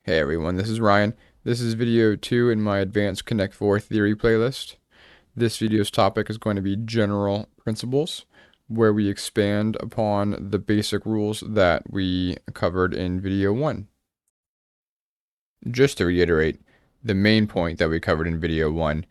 Hey everyone, this is Ryan. This is video 2 in my Advanced Connect 4 Theory playlist. This video's topic is going to be general principles, where we expand upon the basic rules that we covered in video 1. Just to reiterate, the main point that we covered in video 1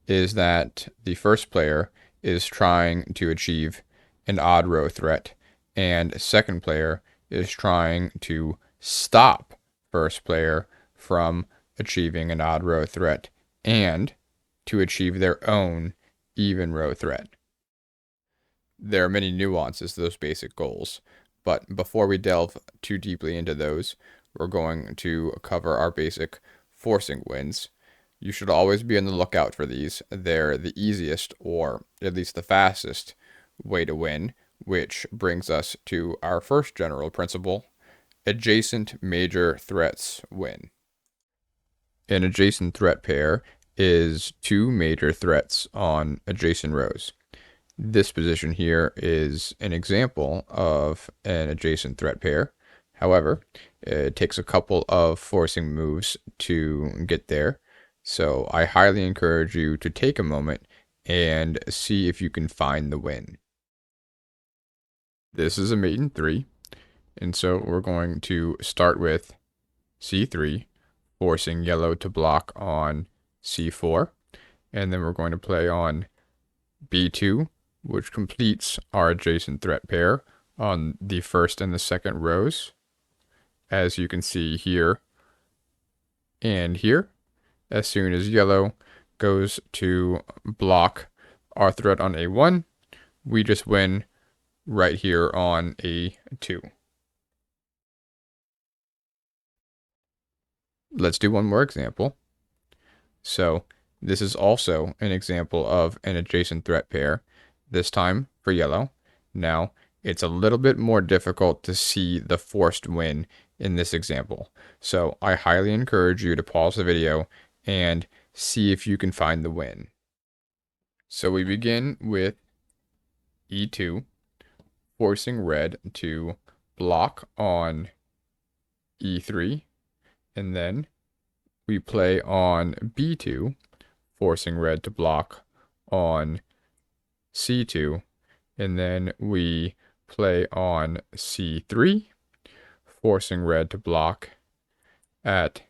is that the first player is trying to achieve an odd row threat, and second player is trying to stop first player from achieving an odd row threat and to achieve their own even row threat. There are many nuances to those basic goals, but before we delve too deeply into those, we're going to cover our basic forcing wins. You should always be on the lookout for these. They're the easiest, or at least the fastest, way to win, which brings us to our first general principle: adjacent major threats win. An adjacent threat pair is two major threats on adjacent rows. This position here is an example of an adjacent threat pair. However, it takes a couple of forcing moves to get there. So I highly encourage you to take a moment and see if you can find the win. This is a mate in 3, and so we're going to start with C3, forcing yellow to block on C4, and then we're going to play on B2, which completes our adjacent threat pair on the first and the second rows, as you can see here and here. As soon as yellow goes to block our threat on A1, we just win right here on A2. Let's do one more example. So this is also an example of an adjacent threat pair, this time for yellow. Now, it's a little bit more difficult to see the forced win in this example, so I highly encourage you to pause the video and see if you can find the win. So we begin with E2, forcing red to block on E3, and then we play on B2, forcing red to block on C2, and then we play on C3, forcing red to block at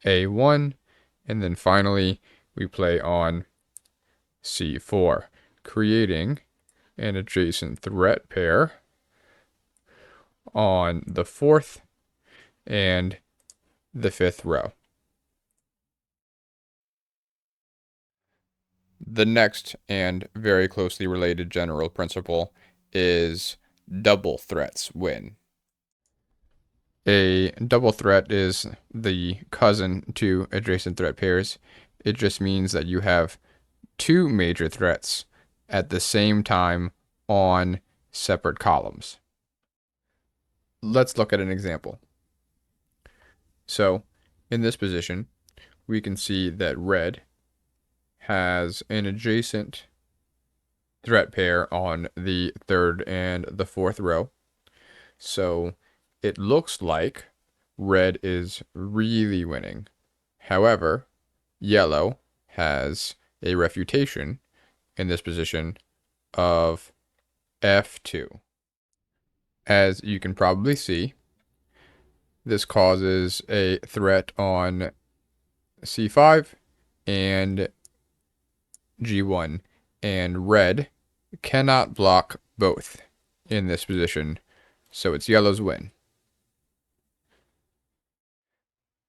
A1, and then finally we play on C4, creating an adjacent threat pair on the fourth and the fifth row. The next and very closely related general principle is double threats win. A double threat is the cousin to adjacent threat pairs. It just means that you have two major threats at the same time on separate columns. Let's look at an example. So, in this position, we can see that red has an adjacent threat pair on the third and the fourth row. So it looks like red is really winning. However, yellow has a refutation in this position of F2. As you can probably see, this causes a threat on C5 and G1, and red cannot block both in this position, so it's yellow's win.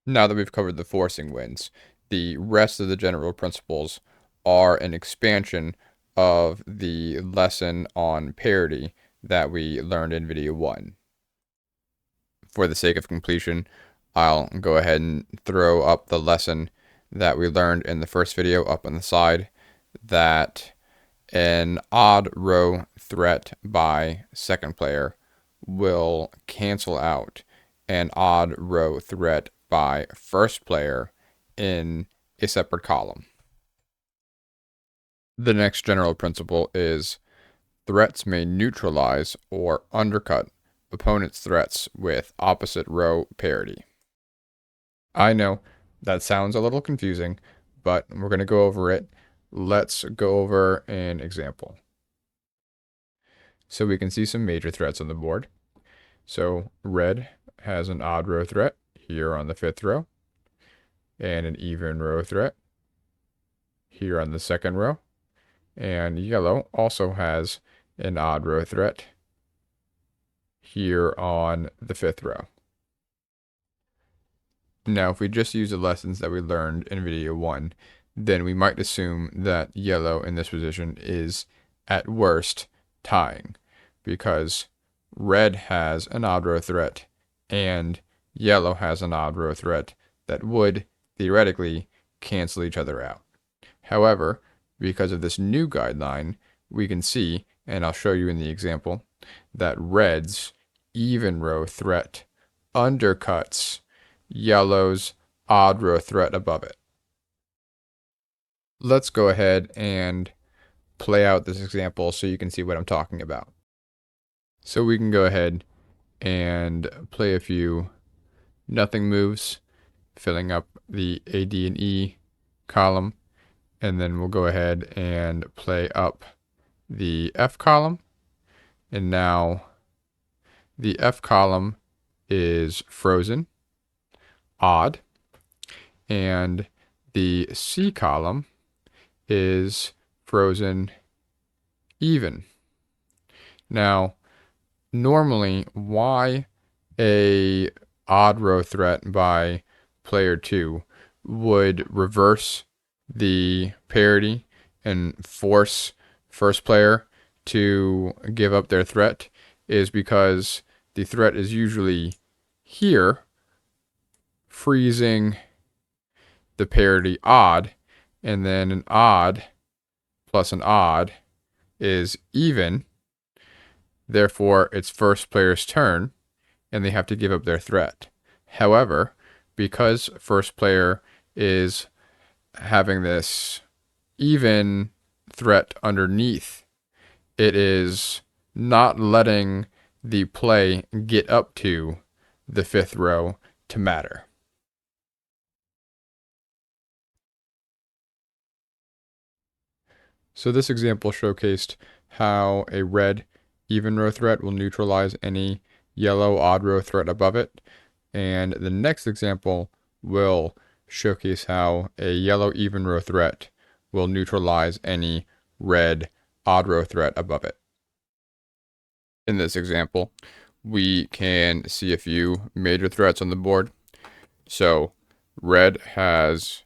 Now that we've covered the forcing wins, the rest of the general principles are an expansion of the lesson on parity that we learned in video 1. For the sake of completion, I'll go ahead and throw up the lesson that we learned in the first video up on the side, that an odd row threat by second player will cancel out an odd row threat by first player in a separate column. The next general principle is threats may neutralize or undercut opponent's threats with opposite row parity. I know that sounds a little confusing, but we're going to go over it. Let's go over an example. So we can see some major threats on the board. So red has an odd row threat here on the 5th row and an even row threat here on the 2nd row. And yellow also has an odd row threat here on the 5th row. Now, if we just use the lessons that we learned in video 1, then we might assume that yellow in this position is, at worst, tying, because red has an odd row threat and yellow has an odd row threat that would, theoretically, cancel each other out. However, because of this new guideline, we can see, and I'll show you in the example, that red's even row threat undercuts yellow's odd row threat above it. Let's go ahead and play out this example so you can see what I'm talking about. So we can go ahead and play a few nothing moves, filling up the A, D, and E column, and then we'll go ahead and play up the F column. And now the F column is frozen, odd, and the C column is frozen, even. Now, normally, why a odd row threat by player 2 would reverse the parity and force first player to give up their threat is because the threat is usually here, freezing the parity odd, and then an odd plus an odd is even. Therefore, it's first player's turn, and they have to give up their threat. However, because first player is having this even threat underneath, it is not letting the play get up to the 5th row to matter. So this example showcased how a red even row threat will neutralize any yellow odd row threat above it. And the next example will showcase how a yellow even row threat will neutralize any red odd row threat above it. In this example, we can see a few major threats on the board. So red has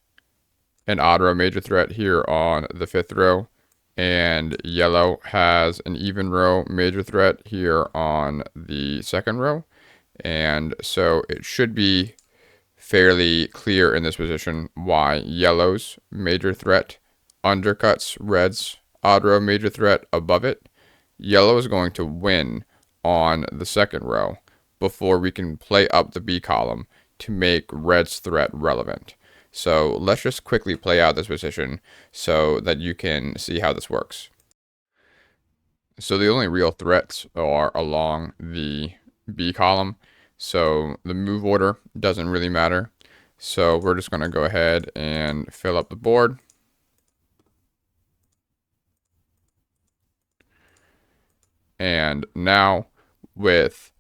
an odd row major threat here on the 5th row, and yellow has an even row major threat here on the 2nd row. And so it should be fairly clear in this position why yellow's major threat undercuts red's odd row major threat above it. Yellow is going to win on the 2nd row before we can play up the B column to make red's threat relevant. So let's just quickly play out this position so that you can see how this works. So the only real threats are along the B column. So the move order doesn't really matter. So we're just going to go ahead and fill up the board. And now with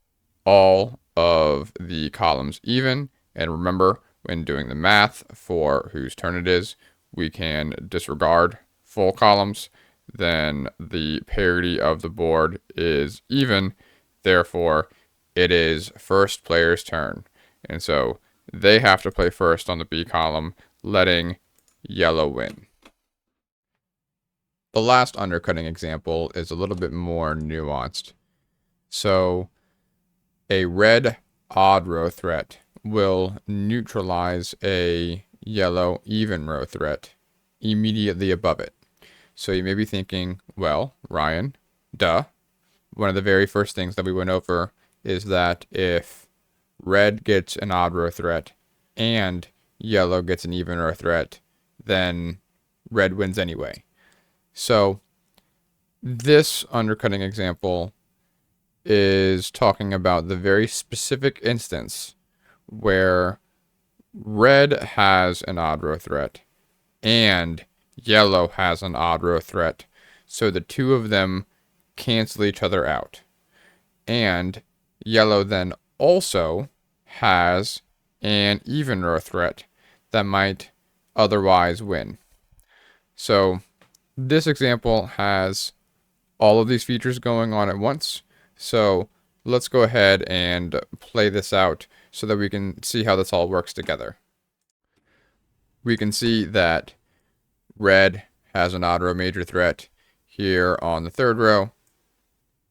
all of the columns even, and remember, when doing the math for whose turn it is, we can disregard full columns, then the parity of the board is even. Therefore, it is first player's turn. And so they have to play first on the B column, letting yellow win. The last undercutting example is a little bit more nuanced. So a red odd row threat will neutralize a yellow even row threat immediately above it. So you may be thinking, well, Ryan, duh. One of the very first things that we went over is that if red gets an odd row threat and yellow gets an even row threat, then red wins anyway. So this undercutting example is talking about the very specific instance where red has an odd row threat and yellow has an odd row threat. So the two of them cancel each other out. And yellow then also has an even row threat that might otherwise win. So this example has all of these features going on at once. So let's go ahead and play this out so that we can see how this all works together. We can see that red has an odd row major threat here on the third row,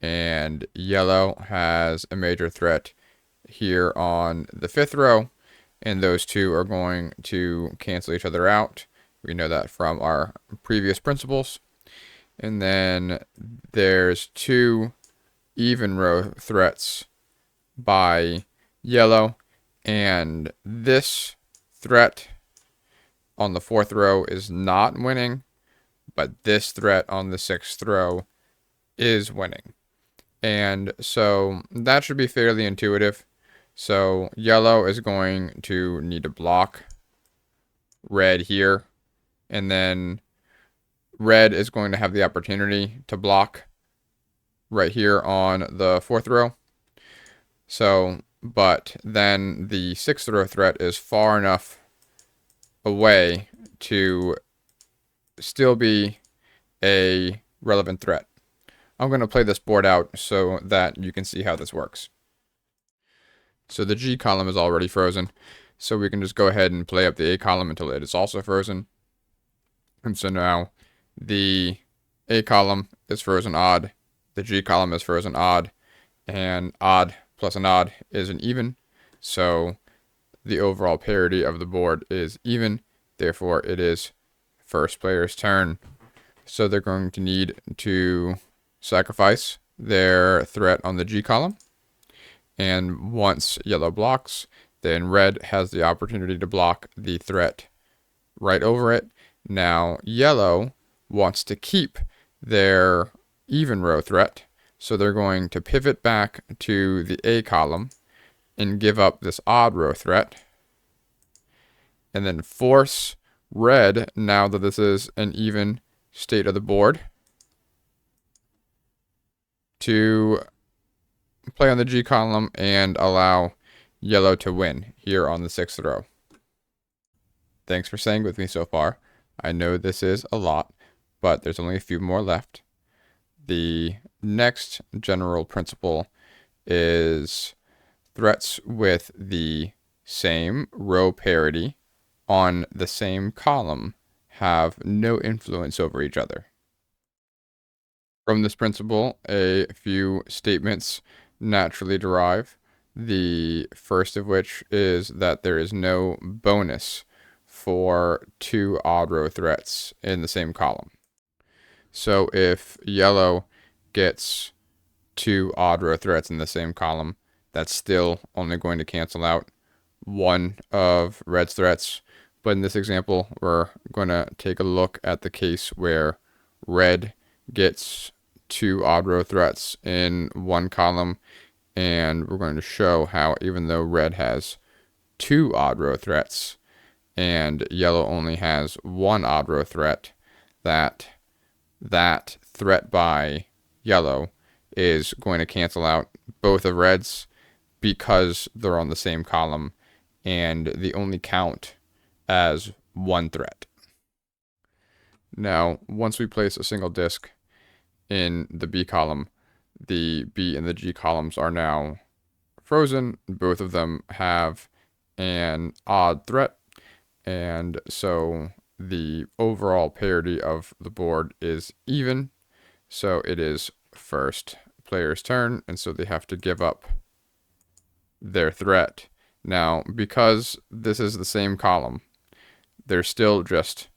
and yellow has a major threat here on the fifth row, and those two are going to cancel each other out. We know that from our previous principles. And then there's two even row threats by yellow, and this threat on the fourth row is not winning, but this threat on the sixth row is winning. And so that should be fairly intuitive. So yellow is going to need to block red here, and then red is going to have the opportunity to block right here on the fourth row. So, but then the sixth row threat is far enough away to still be a relevant threat. I'm going to play this board out so that you can see how this works. So the G column is already frozen, so we can just go ahead and play up the A column until it is also frozen. And so now the A column is frozen odd, the G column is frozen odd, and odd plus an odd is an even. So the overall parity of the board is even, therefore it is first player's turn. So they're going to need to sacrifice their threat on the G column. And once yellow blocks, then red has the opportunity to block the threat right over it. Now yellow wants to keep their even row threat, so they're going to pivot back to the A column and give up this odd row threat, and then force red, now that this is an even state of the board, to play on the G column and allow yellow to win here on the sixth row. Thanks for staying with me so far. I know this is a lot, but there's only a few more left. The next general principle is threats with the same row parity on the same column have no influence over each other. From this principle, a few statements naturally derive. The first of which is that there is no bonus for two odd row threats in the same column. So if yellow gets two odd row threats in the same column, that's still only going to cancel out one of red's threats. But in this example, we're going to take a look at the case where red gets two odd row threats in one column, and we're going to show how even though red has two odd row threats and yellow only has one odd row threat, that threat by yellow is going to cancel out both of red's because they're on the same column and they only count as one threat. Now, once we place a single disk in the B column, the B and the G columns are now frozen. Both of them have an odd threat, and so the overall parity of the board is even. So it is first player's turn, and so they have to give up their threat. Now, because this is the same column, there's still just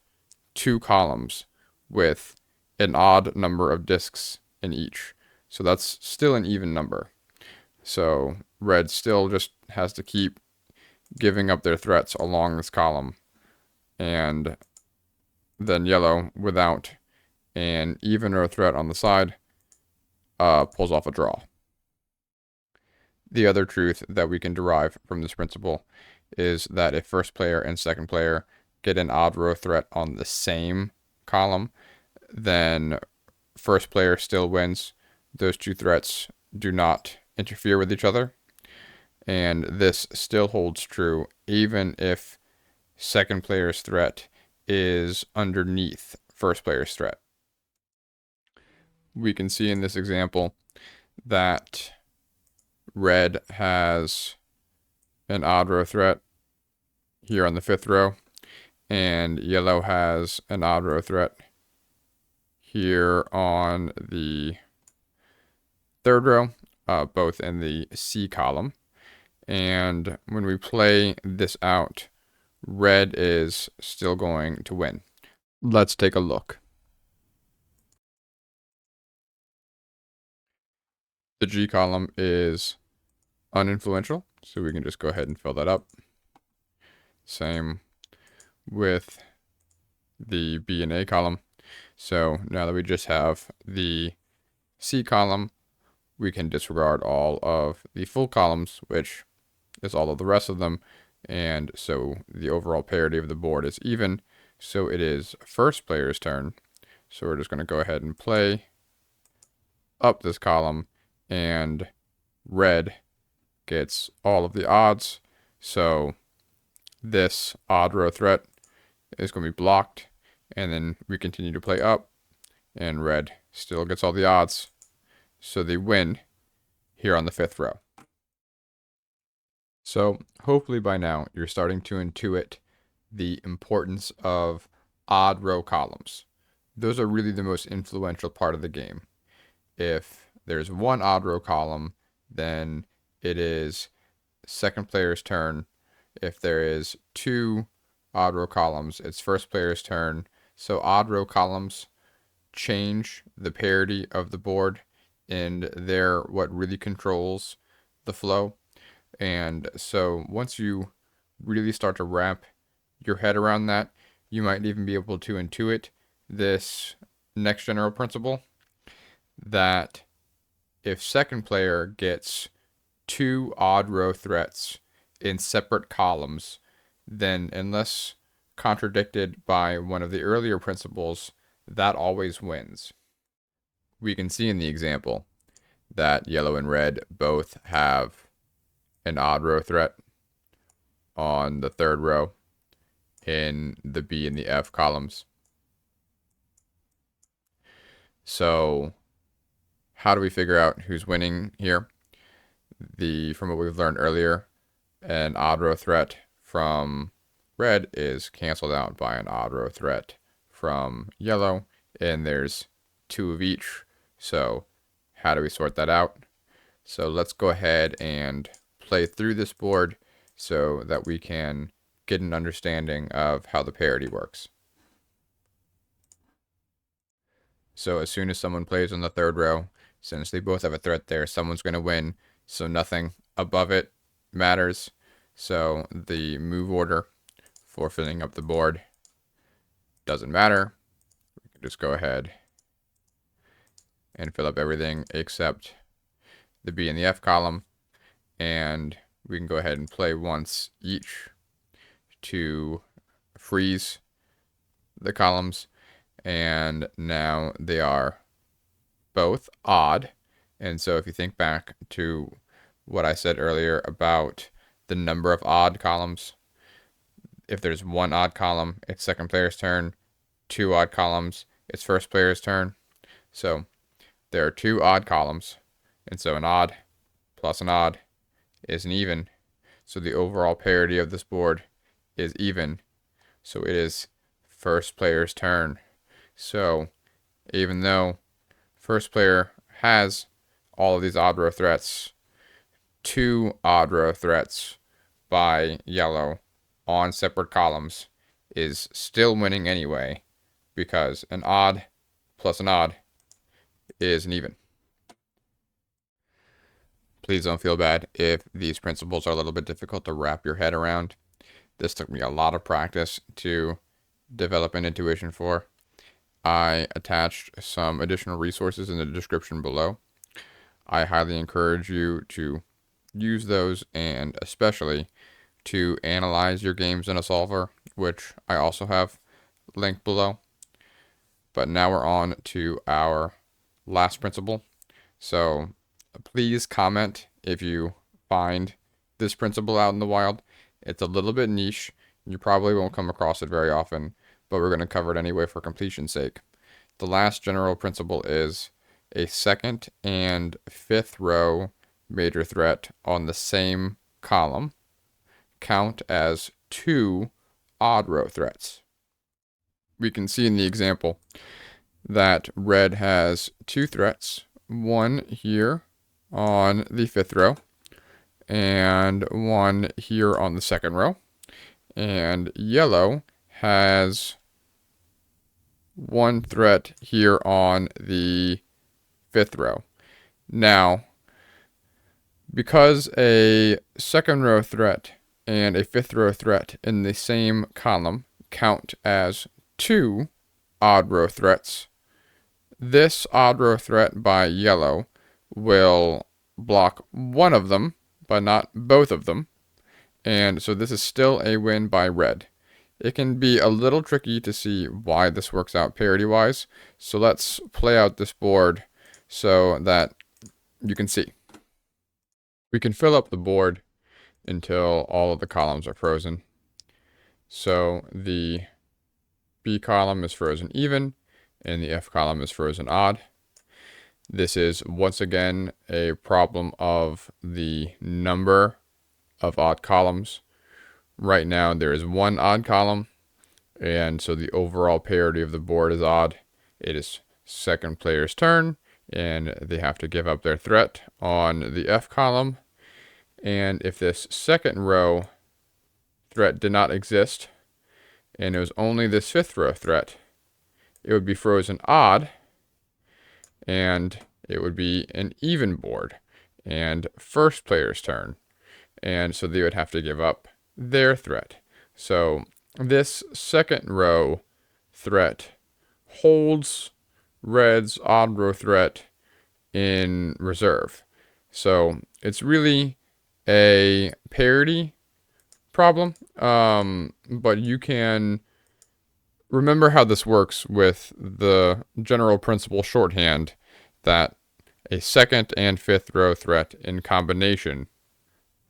two columns with an odd number of disks in each. So that's still an even number. So red still just has to keep giving up their threats along this column. And then yellow, without an even row threat on the side, pulls off a draw. The other truth that we can derive from this principle is that if first player and second player get an odd row threat on the same column, then first player still wins. Those two threats do not interfere with each other. And this still holds true even if second player's threat is underneath first player's threat. We can see in this example that red has an odd row threat here on the fifth row, and yellow has an odd row threat here on the third row, both in the C column. And when we play this out, red is still going to win. Let's take a look. The G column is uninfluential, so we can just go ahead and fill that up. Same with the B and A column. So now that we just have the C column, we can disregard all of the full columns, which is all of the rest of them. And so the overall parity of the board is even. So it is first player's turn. So we're just going to go ahead and play up this column, and red gets all of the odds. So this odd row threat is going to be blocked, and then we continue to play up, and red still gets all the odds. So they win here on the fifth row. So hopefully by now you're starting to intuit the importance of odd row columns. Those are really the most influential part of the game. If there's one odd row column, then it is second player's turn. If there is two odd row columns, it's first player's turn. So odd row columns change the parity of the board, and they're what really controls the flow. And so once you really start to wrap your head around that, you might even be able to intuit this next general principle, that if second player gets two odd row threats in separate columns, then unless contradicted by one of the earlier principles, that always wins. We can see in the example that yellow and red both have an odd row threat on the third row in the B and the F columns. So how do we figure out who's winning here? From what we've learned earlier, an odd row threat from red is canceled out by an odd row threat from yellow, and there's two of each. So how do we sort that out? So let's go ahead and play through this board so that we can get an understanding of how the parity works. So as soon as someone plays on the third row, since they both have a threat there, someone's going to win. So nothing above it matters. So the move order for filling up the board doesn't matter. We can just go ahead and fill up everything except the B and the F column. And we can go ahead and play once each to freeze the columns. And now they are both odd. And so if you think back to what I said earlier about the number of odd columns, if there's one odd column, it's second player's turn. Two odd columns, it's first player's turn. So there are two odd columns, and so an odd plus an odd is an even. So the overall parity of this board is even. So it is first player's turn. So even though first player has all of these odd row threats, two odd row threats by yellow on separate columns is still winning anyway, because an odd plus an odd is an even. Please don't feel bad if these principles are a little bit difficult to wrap your head around. This took me a lot of practice to develop an intuition for. I attached some additional resources in the description below. I highly encourage you to use those, and especially to analyze your games in a solver, which I also have linked below. But now we're on to our last principle. So please comment if you find this principle out in the wild. It's a little bit niche. You probably won't come across it very often, but we're going to cover it anyway for completion's sake. The last general principle is a second and fifth row major threat on the same column count as two odd row threats. We can see in the example that red has two threats, one here on the fifth row and one here on the second row, and yellow has one threat here on the fifth row. Now, because a second row threat and a fifth row threat in the same column count as two odd row threats, this odd row threat by yellow will block one of them, but not both of them. And so this is still a win by red. It can be a little tricky to see why this works out parity-wise. So let's play out this board so that you can see. We can fill up the board until all of the columns are frozen. So the B column is frozen even, and the F column is frozen odd. This is once again a problem of the number of odd columns. Right now there is one odd column, and so the overall parity of the board is odd. It is second player's turn, and they have to give up their threat on the F column. And if this second row threat did not exist, and it was only this fifth row threat, it would be frozen odd, and it would be an even board and first player's turn. And so they would have to give up their threat. So this second row threat holds red's odd row threat in reserve. So it's really a parity problem, but you can remember how this works with the general principle shorthand that a second and fifth row threat in combination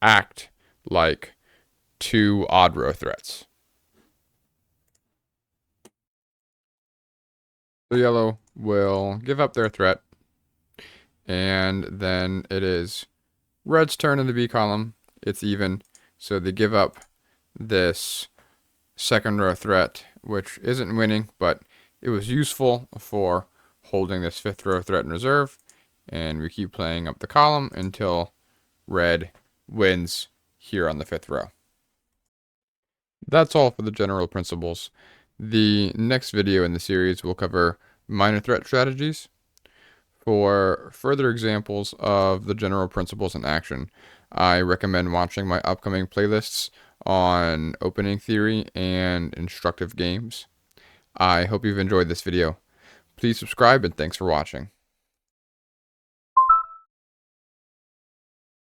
act like two odd row threats. The yellow will give up their threat, and then it is red's turn in the B column. It's even, so they give up this second row threat, which isn't winning, but it was useful for holding this fifth row threat in reserve, and we keep playing up the column until red wins here on the fifth row. That's all for the general principles. The next video in the series will cover minor threat strategies. For further examples of the general principles in action, I recommend watching my upcoming playlists on opening theory and instructive games. I hope you've enjoyed this video. Please subscribe, and thanks for watching.